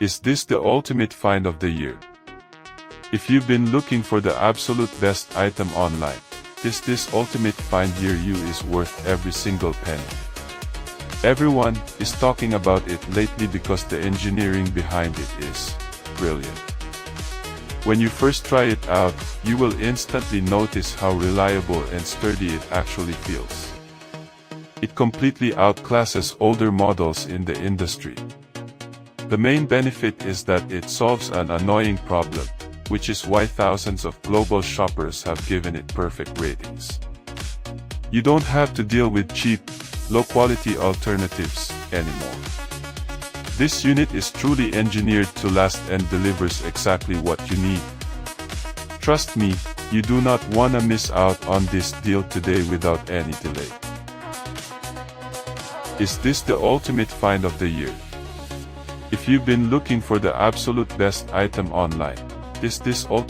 Is this the ultimate find of the year? If you've been looking for the absolute best item online, this ultimate find near you is worth every single penny. Everyone is talking about it lately because the engineering behind it is brilliant. When you first try it out, you will instantly notice how reliable and sturdy it actually feels. It completely outclasses older models in the industry. The main benefit is that it solves an annoying problem, which is why thousands of global shoppers have given it perfect ratings. You don't have to deal with cheap, low-quality alternatives anymore. This unit is truly engineered to last and delivers exactly what you need. Trust me, you do not want to miss out on this deal today without any delay. Is this the ultimate find of the year? If you've been looking for the absolute best item online, this ultimate